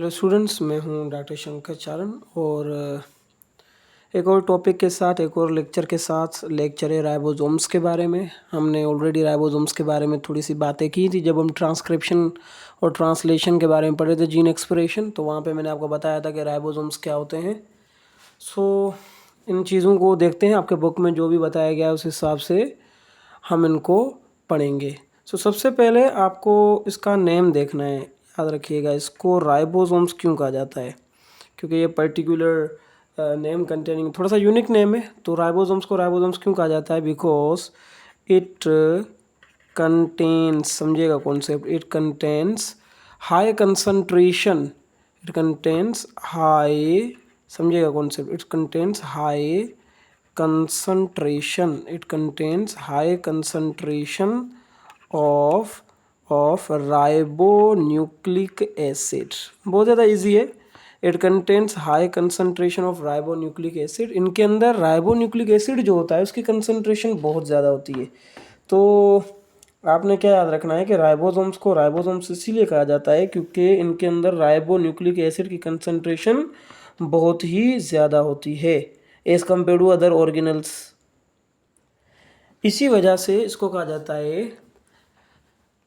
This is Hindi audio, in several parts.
हेलो स्टूडेंट्स, मैं हूं डॉक्टर शंकर चारण और एक और टॉपिक के साथ, एक और लेक्चर के साथ। लेक्चर है राइबोसोम्स के बारे में। हमने ऑलरेडी राइबोसोम्स के बारे में थोड़ी सी बातें की थी जब हम ट्रांसक्रिप्शन और ट्रांसलेशन के बारे में पढ़े थे, जीन एक्सप्रेशन। तो वहाँ पे मैंने आपको बताया था कि राइबोसोम्स क्या होते हैं। सो इन चीज़ों को देखते हैं, आपके बुक में जो भी बताया गया है उस हिसाब से हम इनको पढ़ेंगे। सो सबसे पहले आपको इसका नेम देखना है। याद रखिएगा, इसको राइबोसोम्स क्यों कहा जाता है, क्योंकि ये पर्टिकुलर नेम कंटेनिंग थोड़ा सा यूनिक नेम है। तो राइबोसोम्स को राइबोसोम्स क्यों कहा जाता है? बिकॉज इट कंटेन्स, समझिएगा concept, it contains high concentration, it contains high, समझिएगा concept, it contains high concentration, it contains high concentration of ribonucleic acid। बहुत ज़्यादा इजी है। It contains high concentration of ribonucleic acid. इनके अंदर राइबोन्यूक्लिक एसिड जो होता है उसकी कंसनट्रेशन बहुत ज़्यादा होती है। तो आपने क्या याद रखना है कि राइबोसोम्स को राइबोसोम्स इसीलिए कहा जाता है क्योंकि इनके अंदर राइबोन्यूक्लिक एसिड की कंसनट्रेशन बहुत ही ज़्यादा होती है as compare to other organelles. इसी वजह से इसको कहा जाता है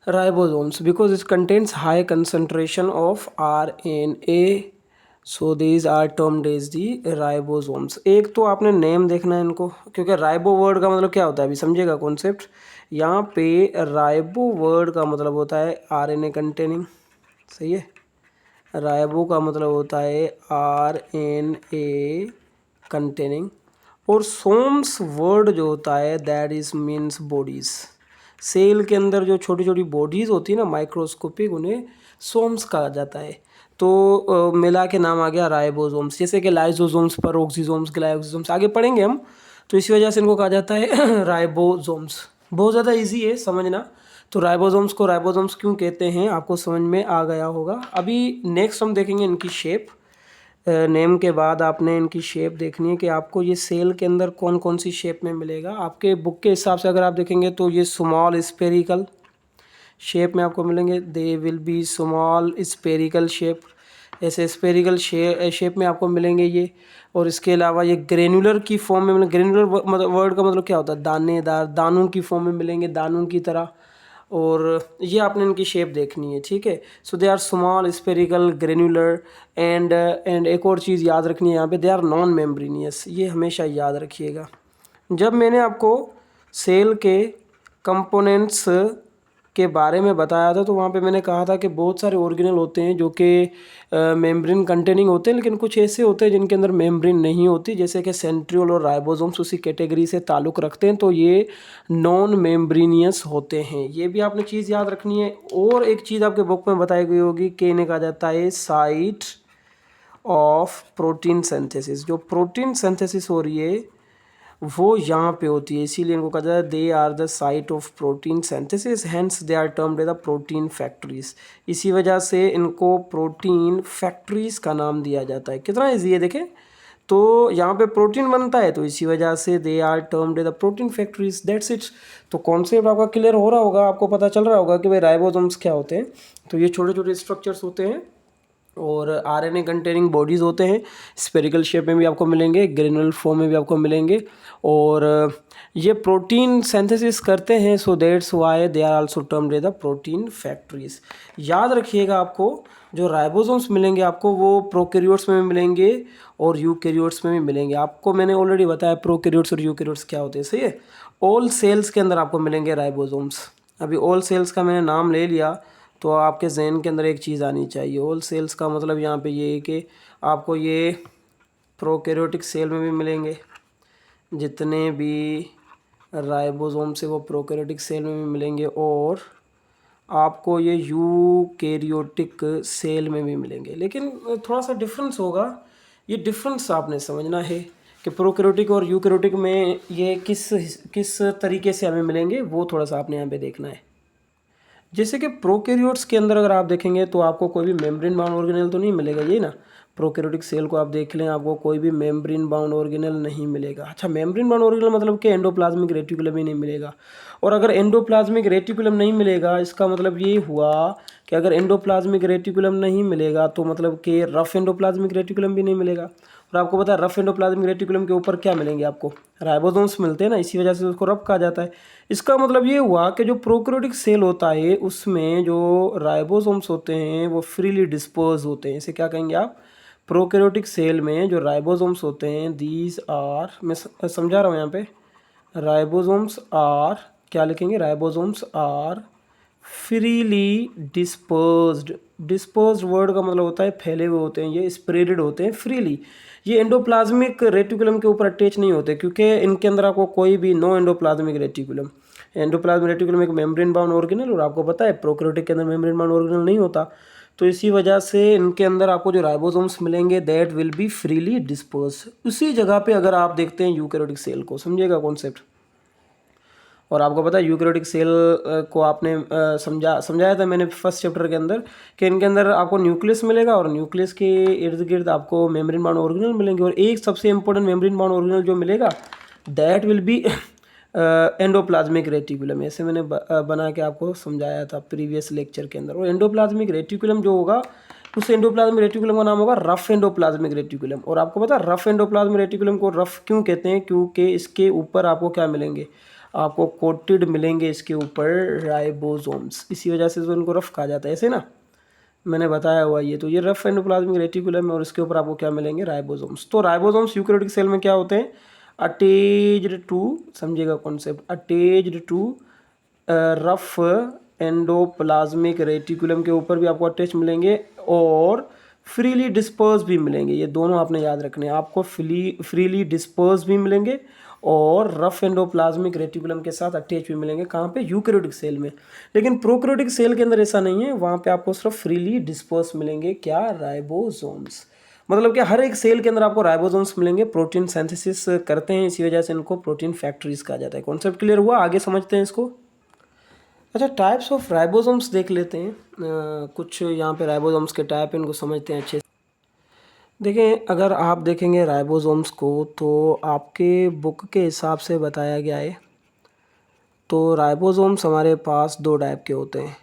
ribosomes, because it contains high concentration of RNA। So these are termed as the ribosomes. एक तो आपने नेम देखना है इनको, क्योंकि राइबो वर्ड का मतलब क्या होता है अभी समझिएगा कॉन्सेप्ट। यहाँ पे राइबो वर्ड का मतलब होता है RNA कंटेनिंग, सही है। राइबो का मतलब होता है RNA कंटेनिंग, और सोम्स वर्ड जो होता है that is means bodies. Cell के अंदर जो छोटी छोटी बॉडीज होती है ना, माइक्रोस्कोपिक, उन्हें सोम्स कहा जाता है। तो मिला के नाम आ गया राइबोसोम्स। जैसे कि लाइसोसोम्स, पेरोक्सीसोम्स, ग्लाइकोसोम्स आगे पढ़ेंगे हम, तो इसी वजह से इनको कहा जाता है राइबोसोम्स। बहुत ज़्यादा इजी है समझना। तो राइबोसोम्स को राइबोसोम्स क्यों कहते हैं आपको समझ में आ गया होगा। अभी नेक्स्ट हम देखेंगे इनकी शेप। नेम के बाद आपने इनकी शेप देखनी है कि आपको ये सेल के अंदर कौन कौन सी शेप में मिलेगा। आपके बुक के हिसाब से अगर आप देखेंगे तो ये स्मॉल स्पेरिकल शेप में आपको मिलेंगे। They will be small spherical shape, ऐसे स्पेरिकल शेप में आपको मिलेंगे ये। और इसके अलावा ये ग्रेनुलर की फॉर्म में मिलेंगे। ग्रेनुलर वर्ड का मतलब क्या होता है? दानेदार, दानों की फॉर्म में मिलेंगे, दानों की तरह। और ये आपने इनकी शेप देखनी है, ठीक है। So they are small spherical granular and एक और चीज़ याद रखनी है यहाँ पे, दे आर नॉन मेम्ब्रेनियस। ये हमेशा याद रखिएगा। जब मैंने आपको सेल के कंपोनेंट्स के बारे में बताया था तो वहाँ पे मैंने कहा था कि बहुत सारे ऑर्गेनल होते हैं जो कि मेम्ब्रेन कंटेनिंग होते हैं, लेकिन कुछ ऐसे होते हैं जिनके अंदर मेम्ब्रेन नहीं होती, जैसे कि सेंट्रियोल और राइबोसोम्स उसी कैटेगरी से ताल्लुक़ रखते हैं। तो ये नॉन मेम्ब्रेनियस होते हैं। ये भी आपने चीज़ याद रखनी है। और एक चीज़ आपके बुक में बताई गई होगी कि इन्हें कहा जाता है साइट ऑफ प्रोटीन सिंथेसिस। जो प्रोटीन सिंथेसिस हो रही है वो यहाँ पे होती है, इसीलिए इनको कहा जाता है they are the site of protein synthesis, hence they are termed the protein factories. इसी वजह से इनको प्रोटीन फैक्ट्रीज का नाम दिया जाता है। कितना ईजी है देखें। तो यहाँ पे प्रोटीन बनता है तो इसी वजह से they are termed the protein factories, that's it. तो कॉन्सेप्ट आपका क्लियर हो रहा होगा, आपको पता चल रहा होगा कि भाई राइबोसोम्स क्या होते हैं। तो ये छोटे छोटे स्ट्रक्चर्स होते हैं और RNA कंटेनिंग बॉडीज़ होते हैं। स्पेरिकल शेप में भी आपको मिलेंगे, ग्रेनुलर फॉर्म में भी आपको मिलेंगे, और ये प्रोटीन सिंथेसिस करते हैं। So that's why they are also termed the protein factories. याद रखिएगा, आपको जो राइबोसोम्स मिलेंगे आपको वो प्रोकैरियोट्स में भी मिलेंगे और यूकैरियोट्स में भी मिलेंगे। आपको मैंने ऑलरेडी बताया प्रोकैरियोट्स और यूकैरियोट्स क्या होते हैं, सही है। ऑल सेल्स के अंदर आपको मिलेंगे राइबोसोम्स। अभी ऑल सेल्स का मैंने नाम ले लिया तो आपके जहन के अंदर एक चीज़ आनी चाहिए। ऑल सेल्स का मतलब यहाँ पे ये है कि आपको ये प्रोकैरियोटिक सेल में भी मिलेंगे, जितने भी राइबोसोम से वो प्रोकैरियोटिक सेल में भी मिलेंगे, और आपको ये यूकैरियोटिक सेल में भी मिलेंगे। लेकिन थोड़ा सा डिफरेंस होगा, ये डिफरेंस आपने समझना है कि प्रोकैरियोटिक और यूकैरियोटिक में ये किस तरीके से हमें मिलेंगे, वो थोड़ा सा आपने यहाँ पे देखना है। जैसे कि प्रोकैरियोट्स के अंदर अगर आप देखेंगे तो आपको कोई भी मेम्ब्रेन बाउंड ऑर्गेनेल तो नहीं मिलेगा, ये ना। प्रोकैरियोटिक सेल को आप देख लें, आपको कोई भी मेम्ब्रेन बाउंड ऑर्गेनेल नहीं मिलेगा। अच्छा, मेम्ब्रेन बाउंड ऑर्गेनेल मतलब कि एंडोप्लाज्मिक रेटिकुलम ही नहीं मिलेगा। और अगर एंडोप्लाज्मिक रेटिकुलम नहीं मिलेगा, इसका मतलब ये हुआ कि अगर एंडोप्लाज्मिक रेटिकुलम नहीं मिलेगा तो मतलब कि रफ एंडोप्लाज्मिक रेटिकुलम भी नहीं मिलेगा। और आपको पता है रफ एंडोप्लाज्मिक रेटिकुलम के ऊपर क्या मिलेंगे, आपको राइबोसोम्स मिलते हैं ना, इसी वजह से उसको रफ कहा जाता है। इसका मतलब ये हुआ कि जो प्रोकैरियोटिक सेल होता है उसमें जो राइबोसोम्स होते हैं वो फ्रीली डिस्पर्स होते हैं। इसे क्या कहेंगे आप, प्रोकैरियोटिक सेल में जो राइबोसोम्स होते हैं, दीज आर, मैं समझा रहा हूँ यहाँ पे, राइबोसोम्स आर, क्या लिखेंगे, ribosomes are freely dispersed. Dispersed word का मतलब होता है फैले हुए होते हैं, ये स्प्रेडेड होते हैं फ्रीली। ये एंडोप्लाज्मिक रेटिकुलम के ऊपर अटैच नहीं होते क्योंकि इनके अंदर आपको कोई भी no endoplasmic reticulum, endoplasmic reticulum एक मेम्ब्रेन बाउंड ऑर्गेनेल, और आपको पता है प्रोकैरियोटिक के अंदर मेम्ब्रेन बाउंड ऑर्गेनेल नहीं होता। तो इसी वजह से इनके अंदर आपको जो राइबोसोम्स मिलेंगे that will B freely disperse. उसी जगह पे अगर आप देखते हैं यूकैरियोटिक सेल को, समझिएगा कॉन्सेप्ट। और आपको पता है यूकैरियोटिक सेल को आपने समझाया था मैंने फर्स्ट चैप्टर के अंदर कि इनके अंदर आपको न्यूक्लियस मिलेगा और न्यूक्लियस के इर्द गिर्द आपको मेम्ब्रेन बाउंड ऑर्गेनेल मिलेंगे। और एक सबसे इंपॉर्टेंट मेम्ब्रेन बाउंड ऑर्गेनेल जो मिलेगा that will B endoplasmic reticulum. ऐसे मैंने बना के आपको समझाया था प्रीवियस लेक्चर के अंदर। और एंडोप्लाज्मिक रेटिकुलम जो होगा उस एंडोप्लाज्मिक रेटिकुलम का नाम होगा रफ एंडोप्लाज्मिक रेटिकुलम। और आपको पता है रफ एंडोप्लाज्मिक रेटिकुलम को रफ क्यों कहते हैं, क्योंकि इसके ऊपर आपको क्या मिलेंगे, आपको कोटेड मिलेंगे इसके ऊपर राइबोसोम्स, इसी वजह से तो इनको रफ कहा जाता है। ऐसे ना मैंने बताया हुआ ये, तो ये रफ एंडोप्लाज्मिक रेटिकुलम है और इसके ऊपर आपको क्या मिलेंगे, राइबोसोम्स। तो राइबोसोम्स यूकैरियोटिक सेल में क्या होते हैं, अटैच्ड टू, समझिएगा concept, attached to rough endoplasmic reticulum के ऊपर भी आपको अटैच मिलेंगे और फ्रीली डिस्पर्स भी मिलेंगे। ये दोनों आपने याद रखने हैं, आपको फ्रीली डिस्पर्स भी मिलेंगे और रफ एंडोप्लाज्मिक रेटिकुलम के साथ अटैच भी मिलेंगे। कहाँ पे, यूकैरियोटिक सेल में। लेकिन प्रोकैरियोटिक सेल के अंदर ऐसा नहीं है, वहाँ पे आपको सिर्फ फ्रीली डिस्पर्स मिलेंगे, क्या, राइबोसोम्स। मतलब कि हर एक सेल के अंदर आपको राइबोसोम्स मिलेंगे, प्रोटीन सिंथेसिस करते हैं, इसी वजह से इनको प्रोटीन फैक्ट्रीज कहा जाता है। कॉन्सेप्ट क्लियर हुआ, आगे समझते हैं इसको। अच्छा, टाइप्स ऑफ राइबोसोम्स देख लेते हैं। कुछ यहाँ पे राइबोसोम्स के टाइप इनको समझते हैं अच्छे से। देखें, अगर आप देखेंगे राइबोसोम्स को तो आपके बुक के हिसाब से बताया गया है, तो राइबोसोम्स हमारे पास दो टाइप के होते हैं।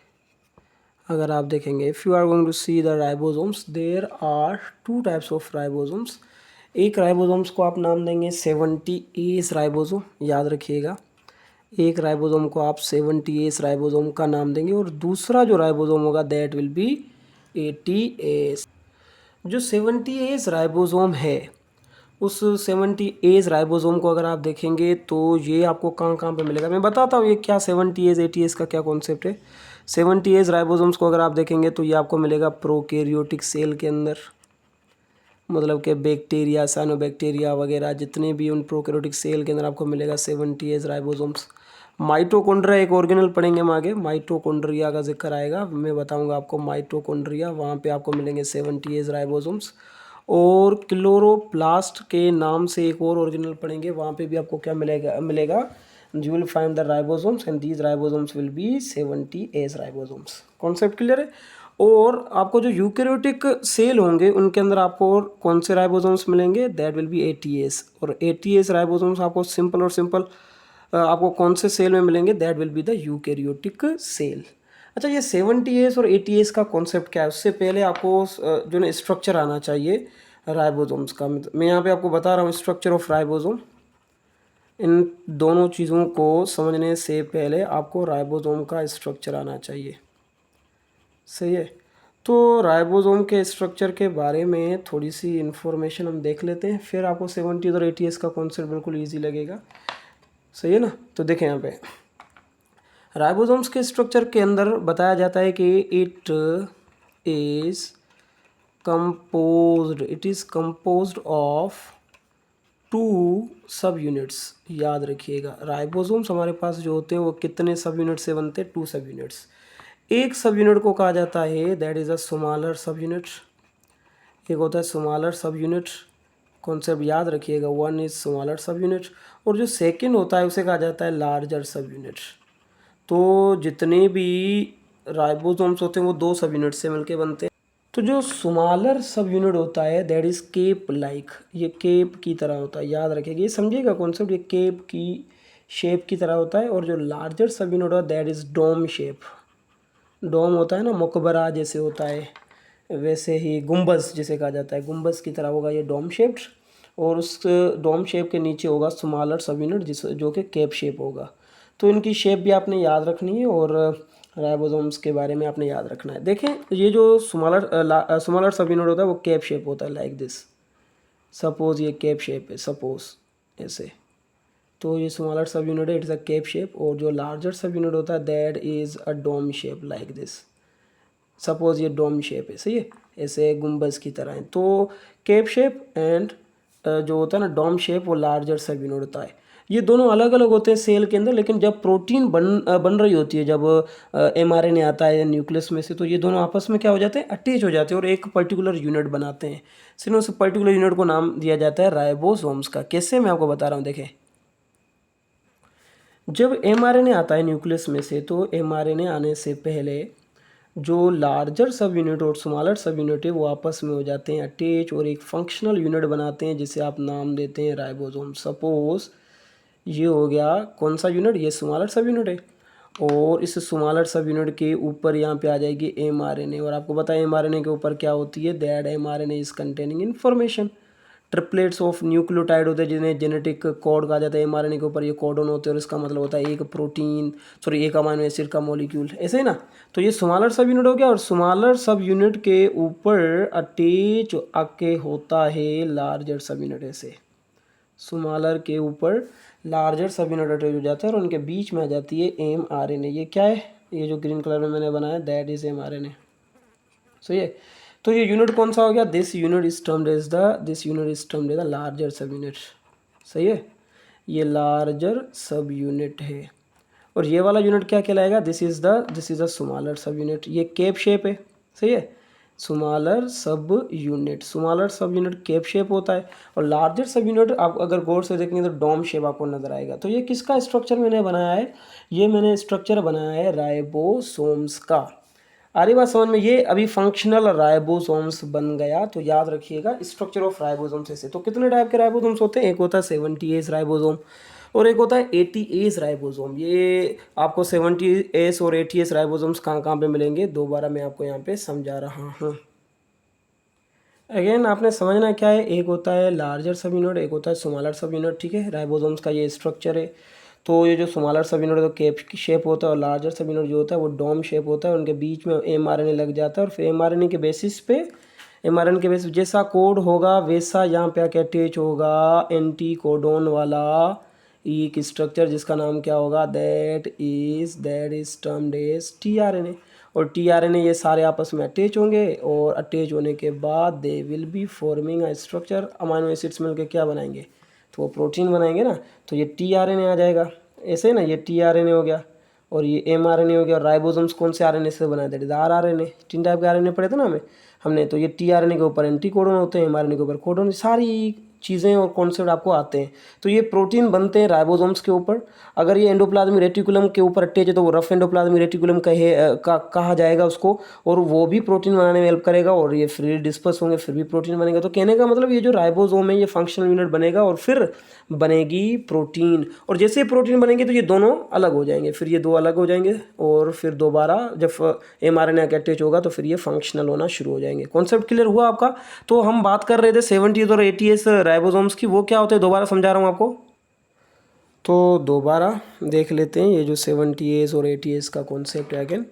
अगर आप देखेंगे, if you are going to see the ribosomes, there are two types of ribosomes. एक राइबोसोम्स को आप नाम देंगे 70 राइबोसोम, याद रखिएगा। एक राइबोसोम को आप 70 राइबोसोम का नाम देंगे और दूसरा जो राइबोसोम होगा दैट विल बी 80। जो 70 राइबोसोम है, उस 70 राइबोसोम को अगर आप देखेंगे तो ये आपको कहाँ कहाँ पे मिलेगा, मैं बताता हूँ ये क्या 70 80 का क्या कॉन्सेप्ट है। 70 राइबोसोम्स को अगर आप देखेंगे तो ये आपको मिलेगा प्रोकैरियोटिक सेल के अंदर, मतलब कि बैक्टीरिया, साइनोबैक्टीरिया वगैरह जितने भी उन प्रोकैरियोटिक सेल के अंदर आपको मिलेगा 70 राइबोसोम्स। माइटोकॉन्ड्रिया एक ऑर्गेनल पढ़ेंगे हम आगे, माइटोकॉन्ड्रिया का जिक्र आएगा, मैं बताऊंगा आपको माइटोकॉन्ड्रिया, वहाँ पे आपको मिलेंगे 70 राइबोसोम्स। और क्लोरोप्लास्ट के नाम से एक और ऑर्गेनल पढ़ेंगे, वहाँ पे भी आपको क्या मिलेगा you will find the ribosomes and these ribosomes will be 70 ribosomes. Concept clear है। और आपको जो यूकैरियोटिक सेल होंगे उनके अंदर आपको और कौन से राइबोसोम्स मिलेंगे, दैट विल बी 80 और 80 राइबोसोम्स आपको सिंपल और सिंपल आपको कौन से सेल में मिलेंगे, that will be the eukaryotic cell. अच्छा, ये 70 और 80 का कॉन्सेप्ट क्या है, उससे पहले आपको जो ना स्ट्रक्चर आना चाहिए राइबोसोम्स का। मैं यहाँ पे आपको बता रहा हूँ स्ट्रक्चर ऑफ राइबोसोम। इन दोनों चीज़ों को समझने से पहले आपको राइबोसोम का स्ट्रक्चर आना चाहिए, सही है। तो राइबोसोम के स्ट्रक्चर के बारे में थोड़ी सी इन्फॉर्मेशन हम देख लेते हैं, फिर आपको 70 और 80 का कॉन्सेप्ट बिल्कुल ईजी लगेगा, सही है ना। तो देखें यहाँ पे राइबोसोम्स के स्ट्रक्चर के अंदर बताया जाता है कि इट इज़ कंपोज्ड ऑफ 2 सब यूनिट्स। याद रखिएगा, राइबोसोम्स हमारे पास जो होते हैं वो कितने सब यूनिट से बनते हैं, 2 सब यूनिट्स। एक सब यूनिट को कहा जाता है दैट इज़ अ स्मॉलर सब यूनिट, एक होता है स्मॉलर सब यूनिट। कॉन्सेप्ट याद रखिएगा, वन इज स्मॉलर सब यूनिट, और जो सेकंड होता है उसे कहा जाता है लार्जर सब यूनिट। तो जितने भी राइबोसोम्स होते हैं वो 2 सब यूनिट से मिलके बनते हैं। तो जो स्मॉलर सब यूनिट होता है दैट इज़ केप लाइक, ये केप की तरह होता है, याद रखिएगा, ये समझिएगा कॉन्सेप्ट, ये केप की शेप की तरह होता है। और जो लार्जर सब यूनिट होता है दैट इज़ डोम शेप, डोम होता है ना, मकबरा जैसे होता है, वैसे ही गुम्बज जिसे कहा जाता है, गुम्बज की तरह होगा ये डोम शेप्ड। और उस डोम शेप के नीचे होगा स्मॉलर सब यूनिट जिस जो कि केप शेप होगा। तो इनकी शेप भी आपने याद रखनी है और राइबोसोम्स के बारे में आपने याद रखना है। देखें ये जो स्मॉलर सब यूनिट होता है वो केप शेप होता है लाइक दिस, सपोज ये केप शेप है, सपोज ऐसे, तो ये स्मॉलर सब यूनिट है, इट्स अ केप शेप। और जो लार्जर सब यूनिट होता है that is a dome shape like this, suppose ये डोम शेप है, सही है, ऐसे गुम्बज की तरह है। तो केप शेप एंड जो होता है ना डोम शेप, वो लार्जर सब यूनिट होता है। ये दोनों अलग अलग होते हैं सेल के अंदर, लेकिन जब प्रोटीन बन रही होती है, जब एमआरएनए आता है न्यूक्लियस में से, तो ये दोनों आपस में क्या हो जाते हैं, अटैच हो जाते हैं और एक पर्टिकुलर यूनिट बनाते हैं। सिर्फ उस पर्टिकुलर यूनिट को नाम दिया जाता है राइबोसोम्स का। कैसे, मैं आपको बता रहा हूँ, देखें जब एमआरएनए आता है न्यूक्लियस में से, तो एमआरएनए आने से पहले जो लार्जर सब यूनिट और स्मॉलर सब यूनिट है वो आपस में हो जाते हैं अटैच और एक फंक्शनल यूनिट बनाते हैं जिसे आप नाम देते हैं राइबोसोम। सपोज ये हो गया कौन सा यूनिट, ये स्मॉलर सब यूनिट है, और इस स्मॉलर सब यूनिट के ऊपर यहाँ पे आ जाएगी एमआरएनए। और आपको पता है एमआरएनए के ऊपर क्या होती है, that mRNA is containing information. Triplets of nucleotide होते हैं जिन्हें जेनेटिक कोड कहा जाता है, एमआरएनए के ऊपर ये कोडन होते हैं और इसका मतलब होता है एक प्रोटीन, सॉरी एक अमाइनो एसिड का मॉलिक्यूल, ऐसे ही ना। तो ये स्मॉलर सब यूनिट हो गया, और स्मॉलर सब यूनिट के ऊपर अटैच आके होता है लार्जर सब यूनिट। ऐसे स्मॉलर के ऊपर लार्जर सब यूनिट अटैच हो जाता है और उनके बीच में आ जाती है एमआरएनए। ये क्या है, ये जो ग्रीन कलर में मैंने बनाया दैट इज एमआरएनए, सही है। तो ये यूनिट कौन सा हो गया, this unit is termed as the larger subunit, सही है, ये लार्जर सब यूनिट है। और ये वाला यूनिट क्या कहलाएगा, दिस इज द स्मॉलर सब यूनिट, ये केप शेप है, सही है, स्मॉलर सब यूनिट केप शेप होता है। और लार्जर सब यूनिट आप अगर गौर से देखेंगे तो डोम शेप आपको नजर आएगा। तो ये किसका स्ट्रक्चर मैंने बनाया है, ये मैंने स्ट्रक्चर बनाया है राइबोसोम्स का। आ रही बात समझ में, ये अभी फंक्शनल राइबोसोम्स बन गया। तो याद रखिएगा स्ट्रक्चर ऑफ राइबोसोम्स ऐसे। तो कितने टाइप के राइबोसोम्स होते हैं, एक होता है 70S राइबोसोम और एक होता है 80S राइबोसोम। ये आपको 70S और 80S राइबोसोम्स कहाँ कहाँ पे मिलेंगे, दोबारा मैं आपको यहाँ पे समझा रहा हूँ। अगेन आपने समझना क्या है, एक होता है लार्जर सब यूनिट, एक होता है स्मॉलर सब यूनिट, ठीक है। राइबोसोम्स का ये स्ट्रक्चर है। तो ये जो स्मॉलर सब यूनिट तो केप शेप होता है और लार्जर सब यूनिट जो होता है वो डोम शेप होता है। उनके बीच में एमआरएनए लग जाता है और फिर एमआरएनए के बेसिस पे, एमआरएनए के बेसिस जैसा कोड होगा वैसा यहाँ पे आके अटैच होगा एंटी कोडोन वाला एक स्ट्रक्चर जिसका नाम क्या होगा, that is termed as tRNA. और टीआरएनए ये सारे आपस में अटैच होंगे और अटैच होने के बाद they will be forming a structure, amino acids मिलकर क्या बनाएंगे, तो वो प्रोटीन बनाएंगे ना। तो ये टीआरएनए आ जाएगा, ऐसे ना, ये टीआरएनए हो गया और ये एमआरएनए हो गया। और राइबोसोम्स कौन से आरएनए से बनाए, दैट इज आरआरएनए। 3 टाइप के आरएनए पढ़े थे ना हमने। तो ये टीआरएनए के ऊपर एंटी कोडन होते हैं, एमआरएनए के ऊपर कोडन, सारी चीज़ें और कॉन्सेप्ट आपको आते हैं। तो ये प्रोटीन बनते हैं राइबोसोम्स के ऊपर। अगर ये एंडोप्लाज्मिक रेटिकुलम के ऊपर अटैच है तो वो रफ एंडोप्लाज्मिक रेटिकुलम कहा जाएगा उसको, और वो भी प्रोटीन बनाने में हेल्प करेगा। और ये फ्री डिस्पर्स होंगे फिर भी प्रोटीन बनेगा। तो कहने का मतलब ये जो राइबोसोम है ये फंक्शनल यूनिट बनेगा और फिर बनेगी प्रोटीन। और जैसे ही प्रोटीन बनेंगे तो ये दोनों अलग हो जाएंगे, फिर ये दो अलग हो जाएंगे और फिर दोबारा जब एमआरएनए के अटैच होगा तो फिर ये फंक्शनल होना शुरू हो जाएंगे। कॉन्सेप्ट क्लियर हुआ आपका। तो हम बात कर रहे थे 70s और 80s राइबोसोम्स की, वो क्या होते हैं दोबारा समझा रहा हूँ आपको। तो दोबारा देख लेते हैं ये जो 70S और 80S का कॉन्सेप्ट है अगेन।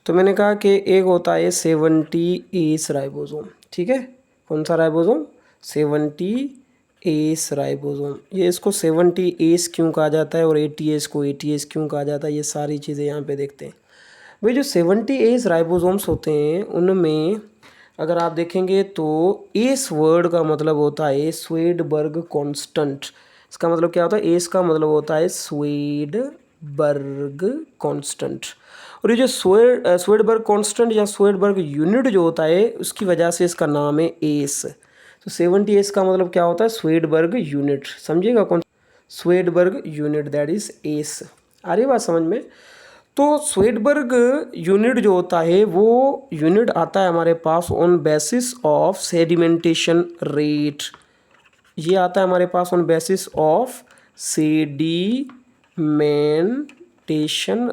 तो मैंने कहा कि एक होता है 70S राइबोसोम, ठीक है। कौन सा राइबोसोम, 70S राइबोसोम। ये इसको 70S क्यों कहा जाता है और 80S को 80S क्यों कहा जाता है, ये सारी चीज़ें यहाँ पे देखते हैं। भाई जो 70S राइबोसोम्स होते हैं उनमें अगर आप देखेंगे तो एस वर्ड का मतलब होता है स्वेडबर्ग कांस्टेंट। इसका मतलब क्या होता है, एस का मतलब होता है स्वेडबर्ग कांस्टेंट। और ये जो स्वेडबर्ग कांस्टेंट या स्वेडबर्ग यूनिट जो होता है उसकी वजह से इसका नाम है एस। तो 70S का मतलब क्या होता है, स्वेडबर्ग यूनिट, समझिएगा कौन, Svedberg unit that is S. आ रही बात समझ में। तो स्वेडबर्ग यूनिट जो होता है वो यूनिट आता है हमारे pass on basis of sedimentation rate. ये आता है हमारे pass on basis of sedimentation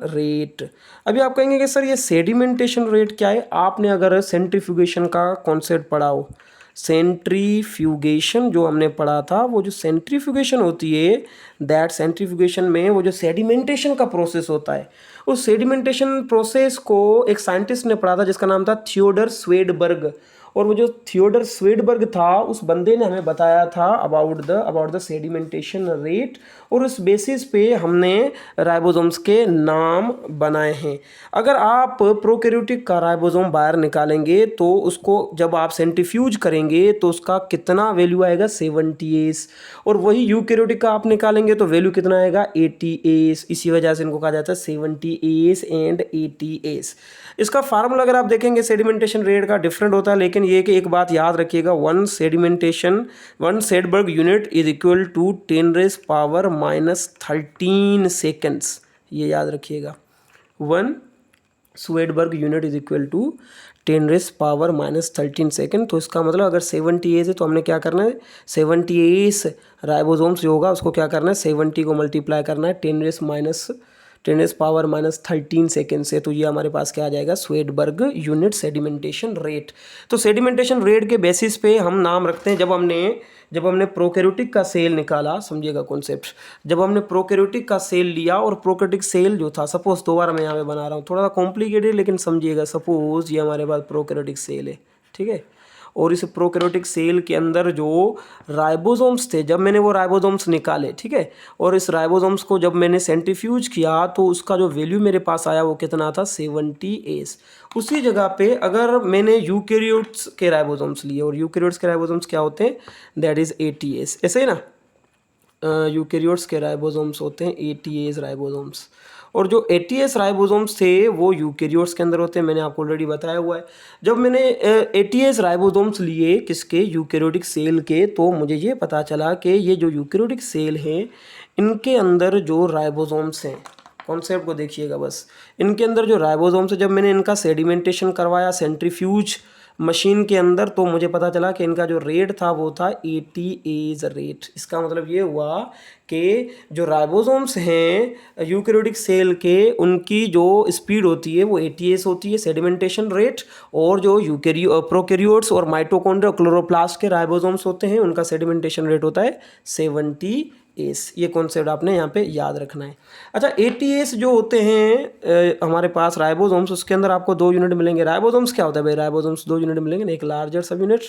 rate. अभी आप कहेंगे कि सर ये सेडिमेंटेशन रेट क्या है? आपने अगर सेंट्रीफ्यूगेशन का कॉन्सेप्ट पढ़ा हो, सेंट्रीफ्यूगेशन जो हमने पढ़ा था, वो जो सेंट्रीफ्यूगेशन होती है, दैट सेंट्रीफ्यूगेशन में वो जो सेडिमेंटेशन का प्रोसेस होता है, उस सेडिमेंटेशन प्रोसेस को एक साइंटिस्ट ने पढ़ा था जिसका नाम था थियोडर स्वेडबर्ग। और वो जो थियोडर स्वेडबर्ग था, उस बंदे ने हमें बताया था अबाउट द सेडिमेंटेशन रेट, और उस बेसिस पे हमने राइबोसोम्स के नाम बनाए हैं। अगर आप प्रोकैरियोटिक का राइबोसोम बाहर निकालेंगे तो उसको जब आप सेंट्रीफ्यूज करेंगे तो उसका कितना वैल्यू आएगा? 70s। और वही यूकैरियोटिक का आप निकालेंगे तो वैल्यू कितना आएगा? 80s। इसी वजह से इनको कहा जाता है 70s एंड 80s। इसका फार्मूला अगर आप देखेंगे सेडिमेंटेशन रेट का डिफरेंट होता है, लेकिन ये कि एक बात याद रखिएगा, one Svedberg unit is equal to 10⁻⁻13 seconds. ये याद रखिएगा, one Svedberg unit is equal to 10⁻⁻13 second. तो इसका मतलब अगर 70 है तो हमने क्या करना है? 70 राइबोसोम्स जो होगा उसको क्या करना है? 70 को मल्टीप्लाई करना है 10⁻⁻13 सेकेंड से। तो ये हमारे पास क्या आ जाएगा? Svedberg unit sedimentation rate. तो सेडिमेंटेशन रेट के बेसिस पे हम नाम रखते हैं। जब हमने प्रोकैरियोटिक का सेल निकाला, समझिएगा कॉन्सेप्ट, जब हमने प्रोकैरियोटिक का सेल लिया और प्रोकैरियोटिक सेल जो था, सपोज दोबारा मैं यहाँ पे बना रहा हूँ, थोड़ा सा कॉम्प्लिकेटेड लेकिन समझिएगा। सपोज ये हमारे पास प्रोकैरियोटिक सेल है, ठीक है, और इस प्रोकैरियोटिक सेल के अंदर जो राइबोसोम्स थे, जब मैंने वो राइबोसोम्स निकाले, ठीक है, और इस राइबोसोम्स को जब मैंने सेंट्रीफ्यूज किया तो उसका जो वैल्यू मेरे पास आया वो कितना था? 70s। उसी जगह पे अगर मैंने यूकैरियोट्स के राइबोसोम्स लिए, और यूकैरियोट्स के राइबोसोम्स क्या होते हैं? दैट इज 80s, ऐसे ही ना। यूकैरियोट्स के राइबोसोम्स होते हैं 80s राइबोसोम्स, और जो 80s राइबोसोम्स थे वो यूकैरियोट्स के अंदर होते हैं। मैंने आपको ऑलरेडी बताया हुआ है। जब मैंने 80s राइबोसोम्स लिए किसके? यूकैरियोटिक सेल के, तो मुझे ये पता चला कि ये जो यूकैरियोटिक सेल हैं इनके अंदर जो राइबोसोम्स हैं, कॉन्सेप्ट को देखिएगा बस, इनके अंदर जो राइबोसोम्स है, जब मैंने इनका सेडिमेंटेशन करवाया सेंट्रीफ्यूज मशीन के अंदर, तो मुझे पता चला कि इनका जो रेट था वो था 80s रेट। इसका मतलब ये हुआ कि जो राइबोसोम्स हैं यूकैरियोटिक सेल के, उनकी जो स्पीड होती है वो 80s होती है सेडिमेंटेशन रेट, और जो प्रोकैरियोट्स और माइटोकॉन्ड्रिया क्लोरोप्लास्ट के राइबोसोम्स होते हैं उनका सेडिमेंटेशन रेट होता है 70s। ये कॉन्सेप्ट आपने यहाँ पे याद रखना है। अच्छा, 80s जो होते हैं हमारे पास राइबोसोम्स, उसके अंदर आपको 2 यूनिट मिलेंगे। राइबोसोम्स क्या होता है भाई? राइबोसोम्स 2 यूनिट मिलेंगे, एक लार्जर सब यूनिट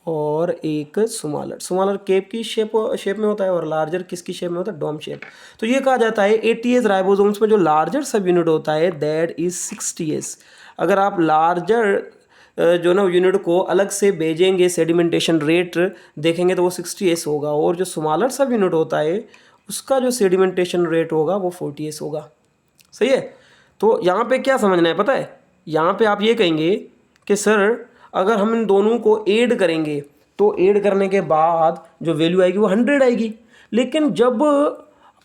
और एक स्मॉलर केप की शेप में होता है, और लार्जर किसकी शेप में होता है? Dome shape. तो ये कहा जाता है 80s राइबोसोम्स में जो लार्जर सब यूनिट होता है दैट इज 60s। अगर आप लार्जर जो ना यूनिट को अलग से भेजेंगे, सेडिमेंटेशन रेट देखेंगे तो वो 60s होगा, और जो स्मॉलर सब यूनिट होता है उसका जो सेडिमेंटेशन रेट होगा वो 40s होगा। सही है। तो यहाँ पे क्या समझना है पता है? यहाँ पे आप ये कहेंगे कि सर अगर हम इन दोनों को ऐड करेंगे तो ऐड करने के बाद जो वैल्यू आएगी वो 100 आएगी, लेकिन जब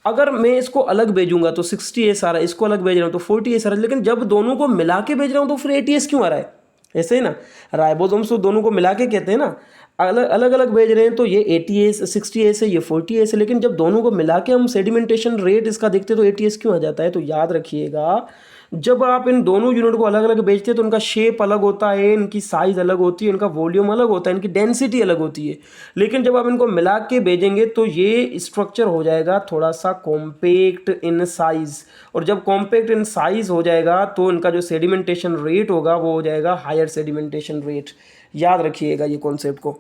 अगर मैं इसको अलग भेजूंगा तो 60s आ रहा है, इसको अलग भेज रहा हूँ तो 40s आ रहा है, लेकिन जब दोनों को मिला के भेज रहा हूँ तो फिर 80s क्यों आ रहा है? ऐसे ही ना, राइबोसोम्स तो दोनों को मिला के कहते हैं ना, अलग अलग भेज रहे हैं तो ये 80s 60s है, ये 40s है, लेकिन जब दोनों को मिला के हम सेडिमेंटेशन रेट इसका देखते तो 80s क्यों आ जाता है? तो याद रखिएगा, जब आप इन दोनों यूनिट को अलग अलग बेचते हैं तो उनका शेप अलग होता है, इनकी साइज अलग होती है, इनका वॉल्यूम अलग होता है, इनकी डेंसिटी अलग होती है, लेकिन जब आप इनको मिला के भेजेंगे तो ये स्ट्रक्चर हो जाएगा थोड़ा सा कॉम्पैक्ट इन साइज, और जब कॉम्पैक्ट इन साइज हो जाएगा तो इनका जो सेडिमेंटेशन रेट होगा वो हो जाएगा हायर सेडिमेंटेशन रेट। याद रखिएगा ये कॉन्सेप्ट को,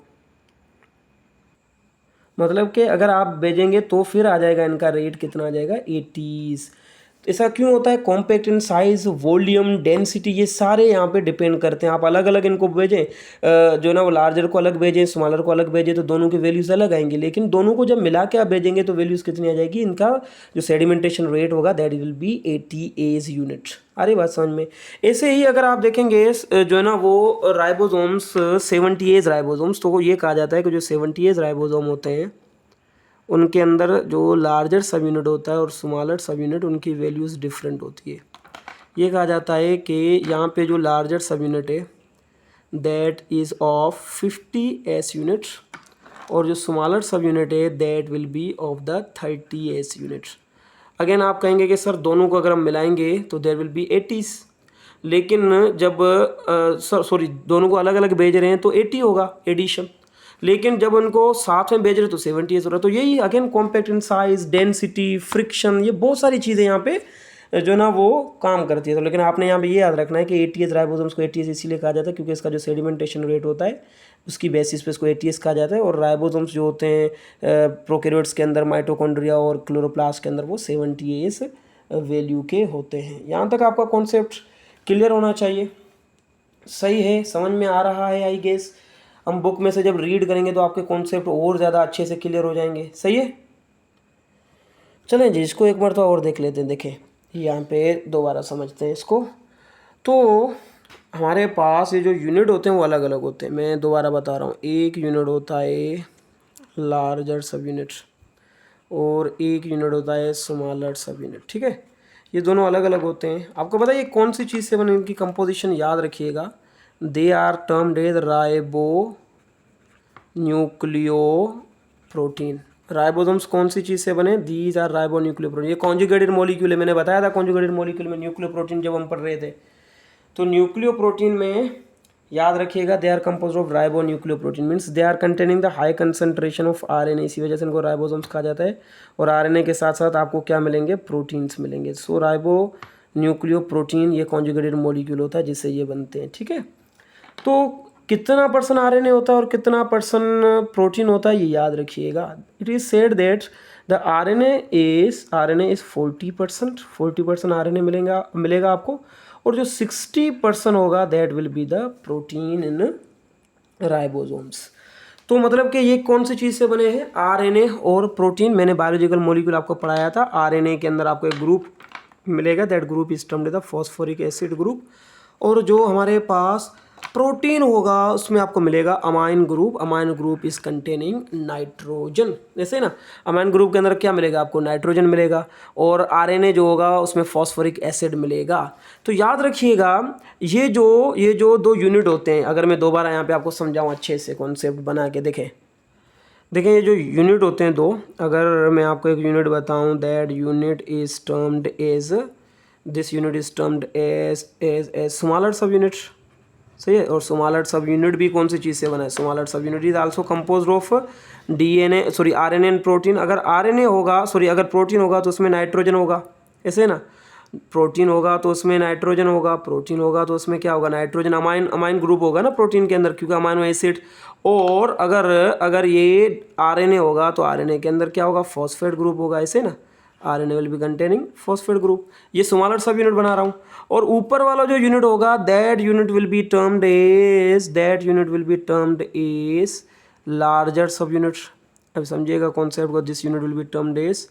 मतलब कि अगर आप भेजेंगे तो फिर आ जाएगा इनका रेट कितना आ जाएगा? 80s। ऐसा क्यों होता है? Compact in size, volume, density, ये सारे यहाँ पे डिपेंड करते हैं। आप अलग अलग इनको भेजें, जो ना वो लार्जर को अलग भेजें, स्मॉलर को अलग भेजें, तो दोनों की वैल्यूज़ अलग आएंगी, लेकिन दोनों को जब मिला के आप भेजेंगे तो वैल्यूज़ कितनी आ जाएगी? इनका जो सेडिमेंटेशन रेट होगा that will B 80s unit. अरे बात समझ में। ऐसे ही अगर आप देखेंगे जो है ना वो राइबोसोम्स 70s राइबोसोम्स, तो ये कहा जाता है कि जो 70s राइबोसोम होते हैं उनके अंदर जो लार्जर सब यूनिट होता है और स्मॉलर सब यूनिट, उनकी वैल्यूज़ डिफरेंट होती है। ये कहा जाता है कि यहाँ पे जो लार्जर सब यूनिट है that is of 50 S units और जो स्मॉलर सब यूनिट है that will B of the 30 S units. Again आप कहेंगे कि सर दोनों को अगर हम मिलाएंगे तो देयर विल बी 80s, लेकिन जब सॉरी दोनों को अलग अलग भेज रहे हैं तो 80 होगा एडिशन, लेकिन जब उनको साथ में भेज रहे तो 70 हो रहा है। तो यही again compact in size, density, friction, ये बहुत सारी चीज़ें यहाँ पे जो ना वो काम करती है। तो लेकिन आपने यहाँ पे ये याद रखना है कि ATS राइबोसोम्स को ATS इसीलिए कहा जाता है क्योंकि इसका जो सेडिमेंटेशन रेट होता है उसकी बेसिस पे इसको ATS कहा जाता है। और राइबोसोम्स जो होते हैं प्रोकैरियोट्स के अंदर, माइटोकॉन्ड्रिया और क्लोरोप्लास्ट के अंदर, वो 70 वैल्यू के होते हैं। यहाँ तक आपका कॉन्सेप्ट क्लियर होना चाहिए। सही है, समझ में आ रहा है आई गेस। हम बुक में से जब रीड करेंगे तो आपके कॉन्सेप्ट और ज़्यादा अच्छे से क्लियर हो जाएंगे। सही है, चलें जी इसको एक बार तो और देख लेते हैं। देखें यहाँ पे दोबारा समझते हैं इसको। तो हमारे पास ये जो यूनिट होते हैं वो अलग अलग होते हैं। मैं दोबारा बता रहा हूँ, एक यूनिट होता है लार्जर सब यूनिट और एक यूनिट होता है स्मॉलर सब यूनिट। ठीक है, ये दोनों अलग अलग होते हैं। आपको पता है ये कौन सी चीज़ से बने, इनकी कंपोजिशन याद रखिएगा। They are termed as ribonucleoprotein. Ribosomes कौन सी चीज़ से बने? These are ribonucleoprotein. ये कॉन्जुगेटेड मॉलिक्यूल है, मैंने बताया था कॉन्जुगेटेड मॉलिक्यूल में न्यूक्लियो प्रोटीन जब हम पढ़ रहे थे। तो न्यूक्लियो प्रोटीन में याद रखिएगा they are compose of ribonucleoprotein, means they are containing the high concentration of RNA। इसी वजह से इनको राइबोसोम्स कहा जाता है। और RNA के साथ साथ आपको क्या मिलेंगे? प्रोटीन्स मिलेंगे। सो राइबो न्यूक्लियो प्रोटीन ये कॉन्जुगेटेड मॉलिक्यूल होता है जिससे ये बनते हैं। ठीक है, तो कितना परसेंट RNA होता है और कितना परसेंट प्रोटीन होता है ये याद रखिएगा। It is said that the RNA is 40%, 40% RNA मिलेगा आपको, और जो 60% होगा that will be the protein in ribosomes. तो मतलब कि ये कौन सी चीज़ से बने हैं? RNA और प्रोटीन। मैंने बायोलॉजिकल मॉलिक्यूल आपको पढ़ाया था। RNA के अंदर आपको एक ग्रुप मिलेगा, that group is termed the phosphoric acid group. और जो हमारे पास प्रोटीन होगा उसमें आपको मिलेगा amine group. Amine group is containing nitrogen. जैसे ना अमाइन ग्रुप के अंदर क्या मिलेगा आपको? नाइट्रोजन मिलेगा। और RNA जो होगा उसमें फॉस्फोरिक एसिड मिलेगा। तो याद रखिएगा ये जो दो यूनिट होते हैं, अगर मैं दोबारा यहाँ पे आपको समझाऊँ अच्छे से कॉन्सेप्ट बना के, देखें ये जो यूनिट होते हैं दो, अगर मैं आपको एक यूनिट बताऊँ, that unit is termed as, this unit is termed as smaller subunit. सही है, और स्मॉलर सब यूनिट भी कौन सी चीज़ से बना है? स्मॉलर सब unit is also composed of RNA and protein. अगर RNA होगा, अगर प्रोटीन होगा तो उसमें नाइट्रोजन होगा। ऐसे ना, प्रोटीन होगा तो उसमें नाइट्रोजन होगा, प्रोटीन होगा तो उसमें क्या होगा? नाइट्रोजन। अमाइन ग्रुप होगा ना प्रोटीन के अंदर, क्योंकि अमाइनो एसिड। और अगर ये RNA होगा तो RNA के अंदर क्या होगा? फॉस्फेट ग्रुप होगा। ऐसे ना, RNA will be containing phosphate group. ये स्मॉलर सब यूनिट बना रहा हूँ। और ऊपर वाला जो यूनिट होगा that unit will be termed as larger subunit. अब समझिएगा कॉन्सेप्ट को, this unit will be termed as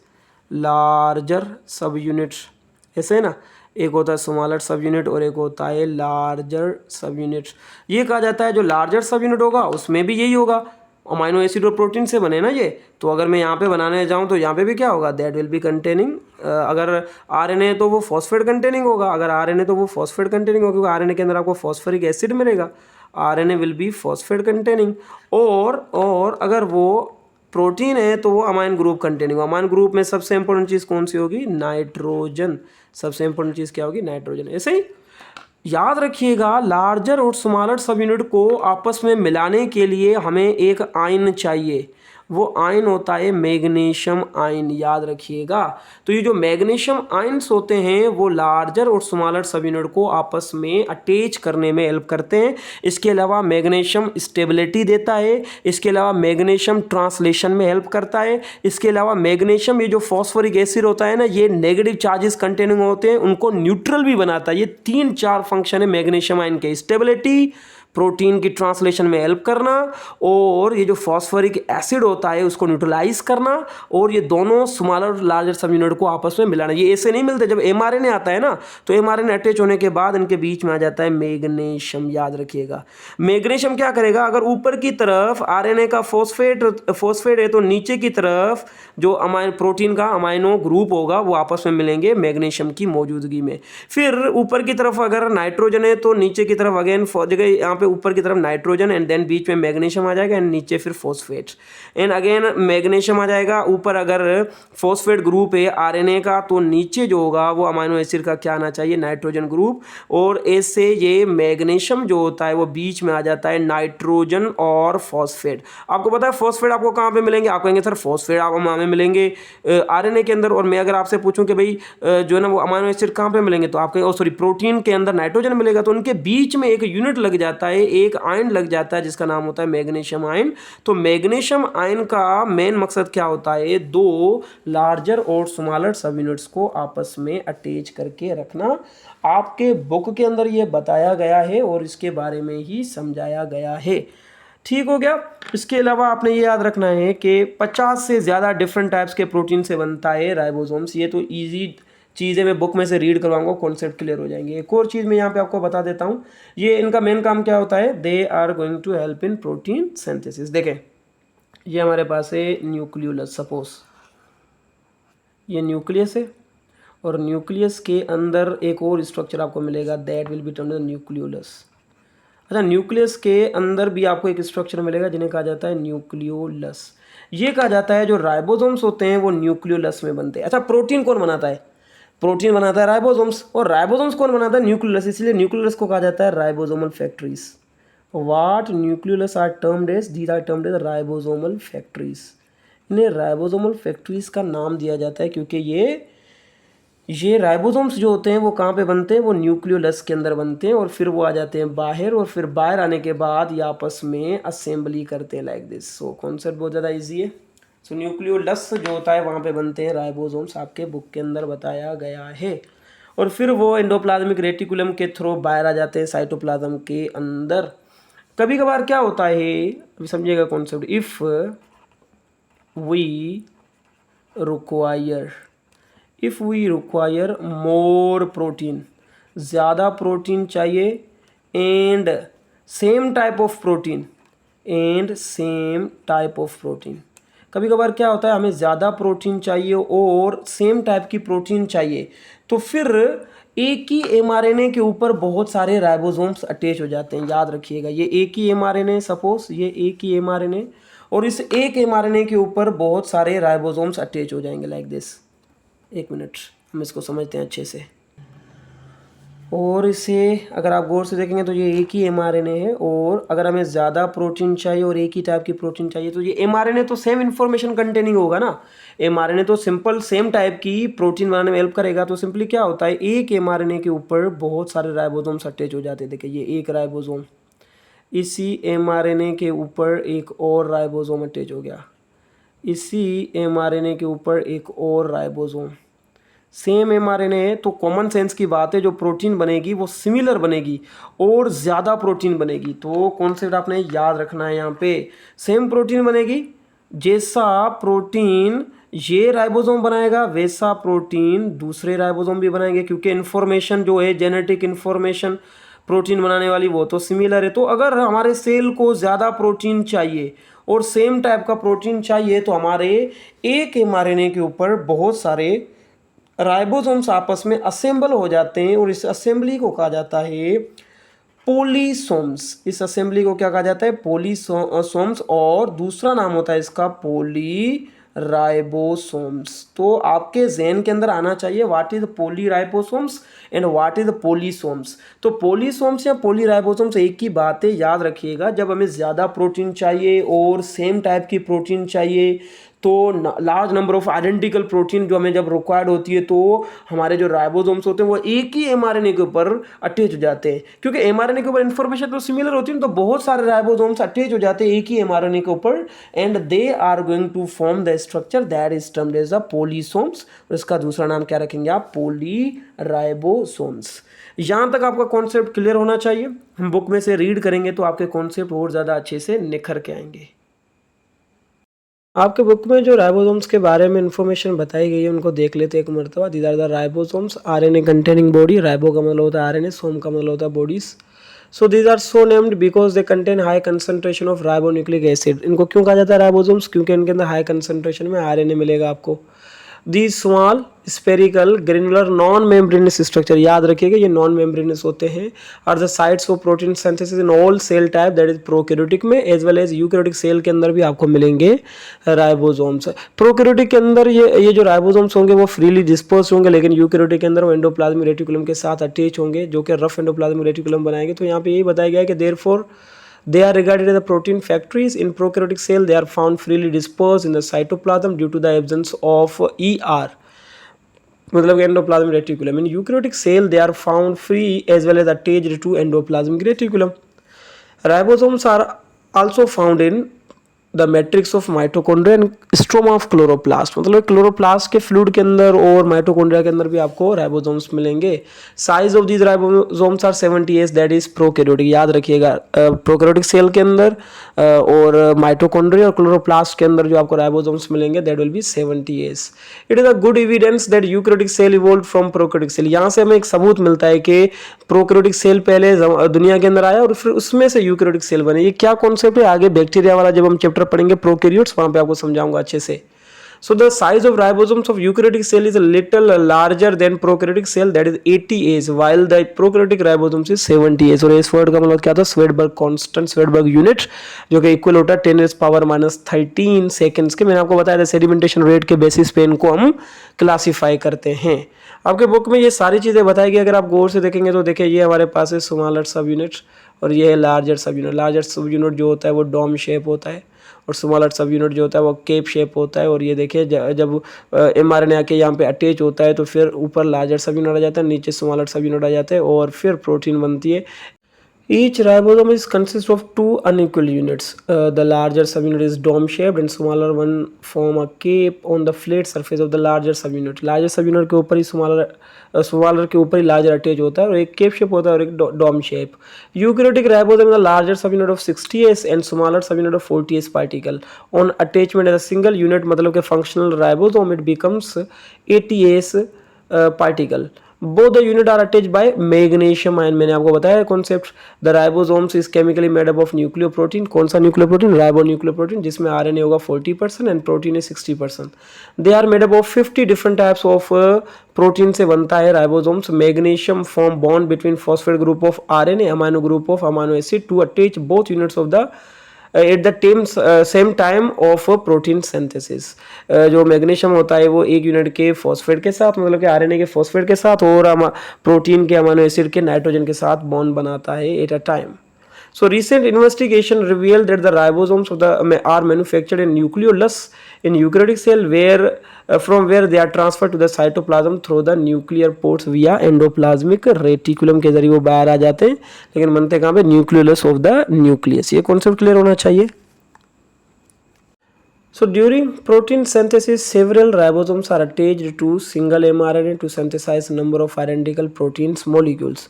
larger subunit. ऐसे है ना, एक होता है स्मॉलर सब यूनिट और एक होता है लार्जर सब यूनिट। ये कहा जाता है जो लार्जर सब यूनिट होगा उसमें भी यही होगा, अमाइनो एसिड और प्रोटीन से बने ना ये। तो अगर मैं यहाँ पे बनाने जाऊँ तो यहाँ पे भी क्या होगा? दैट विल बी कंटेनिंग, अगर RNA तो वो फॉस्फेट कंटेनिंग होगा, अगर RNA तो वो फॉस्फेट कंटेनिंग होगा, क्योंकि RNA के अंदर आपको फॉस्फोरिक एसिड मिलेगा। RNA will B phosphate containing. और अगर वो प्रोटीन है तो वो amine group containing. Amine group में सबसे इंपॉर्टेंट चीज़ कौन सी होगी? नाइट्रोजन। सबसे इंपॉर्टेंट चीज़ क्या होगी? नाइट्रोजन। ऐसे ही याद रखिएगा लार्जर और स्मॉलर सब यूनिट को आपस में मिलाने के लिए हमें एक आयन चाहिए। वो आयन होता है मैग्नीशियम आयन, याद रखिएगा। तो ये जो मैग्नीशियम आयन्स होते हैं वो लार्जर और स्मॉलर सब यूनिट को आपस में अटैच करने में हेल्प करते हैं। इसके अलावा मैग्नीशियम स्टेबिलिटी देता है। इसके अलावा मैग्नीशियम ट्रांसलेशन में हेल्प करता है। इसके अलावा मैग्नीशियम, ये जो फॉस्फोरिक एसिड होता है ना, ये नेगेटिव चार्जेस कंटेनिंग होते हैं, उनको न्यूट्रल भी बनाता है। ये 3-4 फंक्शन है मैग्नीशियम आयन के, स्टेबिलिटी, प्रोटीन की ट्रांसलेशन में हेल्प करना, और ये जो फॉस्फोरिक एसिड होता है उसको न्यूट्रलाइज करना, और ये दोनों स्मॉलर लार्जर सब यूनिट को आपस में मिलाना। ये ऐसे नहीं मिलते। जब एमआरएनए आता है ना, तो एमआरएनए अटैच होने के बाद इनके बीच में आ जाता है मैग्नीशियम। याद रखिएगा, मैग्नीशियम क्या करेगा, अगर ऊपर की तरफ आरएनए का फॉस्फेट है तो नीचे की तरफ जो प्रोटीन का अमाइनो ग्रुप होगा वो आपस में मिलेंगे मैग्नीशियम की मौजूदगी में। फिर ऊपर की तरफ अगर नाइट्रोजन है तो नीचे की तरफ अगेन जगह यहाँ पे ऊपर की तरफ नाइट्रोजन एंड देन बीच में मैग्नीशियम आ जाएगा एंड नीचे फिर फॉस्फेट एंड अगेन मैग्नीशियम आ जाएगा। ऊपर अगर फॉस्फेट ग्रुप है आरएनए का तो नीचे जो होगा वो अमाइनो एसिड का क्या आना चाहिए, नाइट्रोजन ग्रुप, और ऐसे ये मैग्नीशियम जो होता है वो बीच में आ जाता है नाइट्रोजन और फॉस्फेट। आपको पता है फॉस्फेट आपको कहाँ पे मिलेंगे, आप कहेंगे सर फॉस्फेट आप हमें मिलेंगे आरएनए के अंदर, और मैं अगर आपसे पूछूं कि भाई जो है ना वो अमाइनो एसिड कहाँ पे मिलेंगे, तो आप कहेंगे सॉरी प्रोटीन के अंदर नाइट्रोजन मिलेगा। तो उनके बीच में एक यूनिट लग जाता है, एक आयन लग जाता है जिसका नाम होता है मैग्नीशियम आयन। तो मैग्नीशियम आयन का मेन मकसद क्या होता है, दो लार्जर और स्मॉलर सब यूनिट्स को आपस में अटैच करके रखना। आपके बुक के अंदर ये बताया गया है और इसके बारे में ही समझाया गया है। ठीक हो गया। इसके अलावा आपने ये याद रखना है कि 50 से ज़्यादा डिफरेंट टाइप्स के प्रोटीन से बनता है राइबोसोम्स। ये तो इजी चीज़ें मैं बुक में से रीड करवाऊंगा, कॉन्सेप्ट क्लियर हो जाएंगे। एक और चीज़ मैं यहाँ पे आपको बता देता हूँ, ये इनका मेन काम क्या होता है, they are going to help in protein synthesis. देखें ये हमारे पास है न्यूक्लियोलस, सपोज ये न्यूक्लियस है और न्यूक्लियस के अंदर एक और स्ट्रक्चर आपको मिलेगा, that will be termed nucleolus. अच्छा, न्यूक्लियस के अंदर भी आपको एक स्ट्रक्चर मिलेगा जिन्हें कहा जाता है न्यूक्लियोलस। ये कहा जाता है जो राइबोसोम्स होते हैं वो न्यूक्लियोलस में बनते हैं। अच्छा, प्रोटीन कौन बनाता है, प्रोटीन बनाता है राइबोसोम्स, और राइबोसोम्स कौन बनाता है, न्यूक्लियोलस। इसलिए न्यूक्लियोलस को कहा जाता है ribosomal factories. What nucleolus are termed as, these are termed as ribosomal factories. इन्हें राइबोसोमल फैक्ट्रीज का नाम दिया जाता है क्योंकि ये राइबोसोम्स जो होते हैं वो कहाँ पे बनते हैं, वो न्यूक्लियोलस के अंदर बनते हैं, और फिर वो आ जाते हैं बाहर, और फिर बाहर आने के बाद ये आपस में असेंबली करते हैं लाइक दिस। सो कॉन्सेप्ट बहुत ज़्यादा इजी है। सो न्यूक्लियोलस जो होता है वहाँ पे बनते हैं राइबोसोम्स, आपके बुक के अंदर बताया गया है। और फिर वो एंडोप्लाज्मिक रेटिकुलम के थ्रू बाहर आ जाते हैं साइटोप्लाज्म के अंदर। कभी कभार क्या होता है, अभी समझिएगा concept, if we require more protein, ज़्यादा प्रोटीन चाहिए, and same type of protein, कभी कभार क्या होता है हमें ज़्यादा प्रोटीन चाहिए और सेम टाइप की प्रोटीन चाहिए, तो फिर एक ही एमआरएनए के ऊपर बहुत सारे राइबोसोम्स अटैच हो जाते हैं। याद रखिएगा, ये एक ही एमआरएनए, सपोज ये एक ही एमआरएनए, और इस एक एमआरएनए के ऊपर बहुत सारे राइबोसोम्स अटैच हो जाएंगे लाइक दिस। एक मिनट, हम इसको समझते हैं अच्छे से। और इसे अगर आप गौर से देखेंगे तो ये एक ही एमआरएनए है, और अगर हमें ज़्यादा प्रोटीन चाहिए और एक ही टाइप की प्रोटीन चाहिए तो ये एमआरएनए तो सेम इन्फॉर्मेशन कंटेनिंग होगा ना। एमआरएनए तो सिंपल सेम टाइप की प्रोटीन बनाने में हेल्प करेगा। तो सिंपली क्या होता है, एक एमआरएनए के ऊपर बहुत सारे राइबोसोम्स अटैच हो जाते हैं। देखिए ये एक राइबोसोम, इसी एमआरएनए के ऊपर एक और राइबोसोम अटैच हो गया, इसी एमआरएनए के ऊपर एक और राइबोसोम, सेम एमआरएनए है तो कॉमन सेंस की बात है, जो प्रोटीन बनेगी वो सिमिलर बनेगी और ज़्यादा प्रोटीन बनेगी। तो कॉन्सेप्ट आपने याद रखना है, यहाँ पे सेम प्रोटीन बनेगी, जैसा प्रोटीन ये राइबोसोम बनाएगा वैसा प्रोटीन दूसरे राइबोसोम भी बनाएंगे, क्योंकि इन्फॉर्मेशन जो है जेनेटिक इन्फॉर्मेशन प्रोटीन बनाने वाली वो तो सिमिलर है। तो अगर हमारे सेल को ज़्यादा प्रोटीन चाहिए और सेम टाइप का प्रोटीन चाहिए तो हमारे एक एमआरएनए के ऊपर बहुत सारे राइबोसोम्स आपस में असेंबल हो जाते हैं, और इस असेंबली को कहा जाता है पॉलीसोम्स। इस असेंबली को क्या कहा जाता है, पॉलीसोम्स, और दूसरा नाम होता है इसका पॉलीराइबोसोम्स। तो आपके ज़हन के अंदर आना चाहिए what is polyribosomes and what is polysomes. तो पॉलीसोम्स या पॉलीराइबोसोम्स एक ही बात है, याद रखिएगा। जब हमें ज़्यादा प्रोटीन चाहिए और सेम टाइप की प्रोटीन चाहिए तो large number of identical protein जो हमें जब रिक्वायर्ड होती है तो हमारे जो राइबोसोम्स होते हैं वो एक ही एमआरएनए के ऊपर अटैच हो जाते हैं, क्योंकि एमआरएनए के ऊपर इन्फॉर्मेशन तो सिमिलर होती है, तो बहुत सारे राइबोसोम्स अटैच हो जाते हैं एक ही एमआरएनए के ऊपर, and they are going to form the structure that is termed as the polysomes. इसका दूसरा नाम क्या रखेंगे आप? पोलीराइबोसोम्स। यहाँ तक आपका कॉन्सेप्ट क्लियर होना चाहिए। हम बुक में से रीड करेंगे तो आपके कॉन्सेप्ट और ज़्यादा अच्छे से निखर के आएंगे। आपके बुक में जो राइबोसोम्स के बारे में इंफॉर्मेशन बताई गई है उनको देख लेते हैं एक मरतबा। These are the ribosomes, RNA containing body. Ribo का मतलब होता है आरएनए, सोम का मतलब होता है bodies. So these are so named because they contain high concentration of ribonucleic acid. इनको क्यों कहा जाता है राइबोसोम्स? क्योंकि इनके अंदर हाई कंसंट्रेशन में आरएनए मिलेगा आपको। The small spherical granular non membranous structure, याद रखिएगा ये नॉन मेम्ब्रेनस होते हैं, are the sites of protein synthesis in all cell type that is prokaryotic में as well as eukaryotic cell के अंदर भी आपको मिलेंगे राइबोसोम्स। प्रोकैरियोटिक के अंदर ये जो राइबोसोम्स होंगे वो फ्रीली डिस्पर्स होंगे, लेकिन यूकैरियोटिक के अंदर वो एंडोप्लाज्मिक रेटिकुलम के साथ अटैच होंगे जो कि रफ एंडोप्लाज्मिक रेटिकुलम बनाएंगे। तो यहाँ पे यही बताया गया है कि therefore they are regarded as the protein factories. In prokaryotic cell they are found freely dispersed in the cytoplasm due to the absence of ER, मतलब endoplasmic reticulum. In eukaryotic cell they are found free as well as attached to endoplasmic reticulum. Ribosomes are also found in the matrix of mitochondria and stroma of chloroplast, मतलब क्लोरोप्लास्ट के फ्लूइड के अंदर और माइटोकॉन्ड्रिया के अंदर भी आपको राइबोसोम्स मिलेंगे। Size of these ribosomes are 70S, that is prokaryotic. याद रखिएगा प्रोकैरियोटिक सेल के अंदर और माइटोकॉन्ड्रिया और क्लोरोप्लास्ट के अंदर जो आपको राइबोसोम्स मिलेंगे that will be 70S। It is a good evidence that eukaryotic cell evolve from prokaryotic cell. यहाँ से हमें एक सबूत मिलता है कि प्रोकैरियोटिक सेल पहले दुनिया के अंदर आया और फिर उसमें से यूकैरियोटिक सेल बने। ये क्या कॉन्सेप्ट है आगे बैक्टीरिया वाला जब हम चैप्टर पढ़ेंगे प्रोकैरियोट्स वहां पे आपको समझाऊंगा अच्छे से। So the size of ribosomes of eukaryotic cell is a little larger than prokaryotic cell, that is 80S, while the prokaryotic ribosomes is 70S। और इस वर्ड का मतलब क्या था? स्वेडबर्ग कांस्टेंट, स्वेडबर्ग यूनिट, जो कि इक्वल होता है 10⁻⁻13 सेकंड्स के। मैंने आपको बताया था सेडिमेंटेशन रेट के बेसिस पे इनको हम क्लासीफाई करते हैं। आपके बुक में ये सारी चीज़ें बताई गई, अगर आप गौर से देखेंगे तो देखिए ये हमारे पास है स्मॉलर सब यूनिट और ये है लार्जर सब यूनिट। लार्जर सब यूनिट जो होता है वो डोम शेप होता है और स्मॉलर सब यूनिट जो होता है वो केप शेप होता है। और ये देखिए जब एमआरएनए आके यहाँ पे अटैच होता है तो फिर ऊपर लार्जर सब यूनिट आ जाता है, नीचे स्मॉलर सब यूनिट आ जाते हैं और फिर प्रोटीन बनती है। Each ribosome is consists of two unequal units. The larger subunit is dome-shaped and smaller one form a cape on the flat surface of the larger subunit. Larger subunit के ऊपर ही smaller के ऊपर ही larger attach होता है और एक cape shape होता है और एक dome shape. Eukaryotic ribosome is the larger subunit of 60S and smaller subunit of 40S particle. On attachment as a single unit मतलब कि functional ribosome it becomes 80S particle. Both the unit are attached by magnesium ion। मैंने आपको बताया concept. The ribosomes is chemically made up of nucleoprotein. कौन सा न्यूक्लियोप्रोटीन? राइबोन्यूक्लियोप्रोटीन, जिसमें आरएनए होगा 40% एंड प्रोटीन है 60%। They are made up of 50 different types of protein से बनता है ribosomes. Magnesium form bond between phosphate group of RNA amino group of amino acid to attach both units of the at the same time of protein synthesis. जो मैग्नीशियम होता है वो एक यूनिट के फॉस्फेट के साथ, मतलब कि आरएनए के फॉस्फेट के साथ और प्रोटीन के अमीनो एसिड के नाइट्रोजन के साथ बॉन्ड बनाता है at a time. So recent investigation revealed that the ribosomes are manufactured in nucleolus in eukaryotic cell from where they are transferred to the cytoplasm through the nuclear ports via endoplasmic reticulum के जरिए वो बाहर आ जाते हैं, लेकिन बनते कहाँ पे? Nucleolus of the nucleus. ये कॉन्सेप्ट क्लियर होना चाहिए। So during protein synthesis, several ribosomes are attached to single mRNA to synthesize number of identical proteins molecules।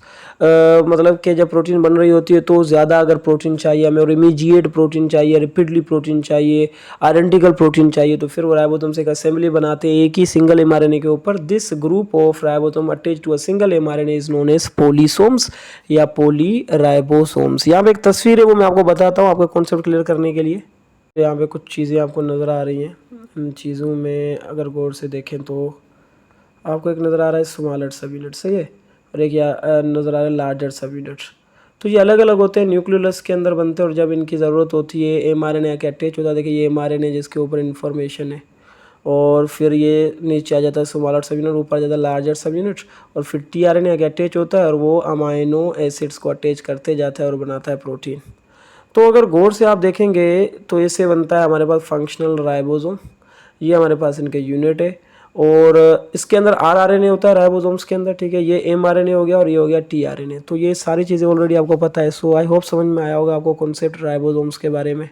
मतलब कि जब प्रोटीन बन रही होती है तो ज़्यादा अगर प्रोटीन चाहिए हमें और इमीजिएट प्रोटीन चाहिए, रिपीटली प्रोटीन चाहिए, आइडेंटिकल प्रोटीन चाहिए, तो फिर वो राइबोसोम से एक असेंबली बनाते हैं एक ही सिंगल mRNA के ऊपर। This group of ribosome attach to a single mRNA is known as polysomes या पोलीराइबोसोम्स। यहाँ पे एक तस्वीर है वो मैं आपको बताता हूँ आपका कॉन्सेप्ट क्लियर करने के लिए। यहाँ पे कुछ चीज़ें आपको नज़र आ रही हैं। इन चीज़ों में अगर गौर से देखें तो आपको एक नज़र आ रहा है स्मॉलर सब यूनिट, सही है, और एक नज़र आ रहा है लार्जर सब यूनिट। तो ये अलग अलग होते हैं, न्यूक्लियोलस के अंदर बनते हैं और जब इनकी ज़रूरत होती है एमआरएनए के अटैच होता है। देखिए ये एमआरएनए जिसके ऊपर इन्फॉर्मेशन है और फिर ये नीचे आ जाता है स्मॉलर सब यूनिट, ऊपर आ जाता है लार्जर सब यूनिट और फिर टीआरएनए के अटैच होता है और वो अमाइनो एसिड्स को अटैच करते जाता है और बनाता है प्रोटीन। तो अगर गौर से आप देखेंगे तो इससे बनता है हमारे पास फंक्शनल राइबोसोम। ये हमारे पास इनके यूनिट है। और इसके अंदर आरएनए होता है राइबोसोम्स के अंदर, ठीक है। ये एमआरएनए हो गया और ये हो गया टीआरएनए। तो ये सारी चीज़ें ऑलरेडी आपको पता है। सो आई होप समझ में आया होगा आपको कॉन्सेप्ट राइबोसोम्स के बारे में।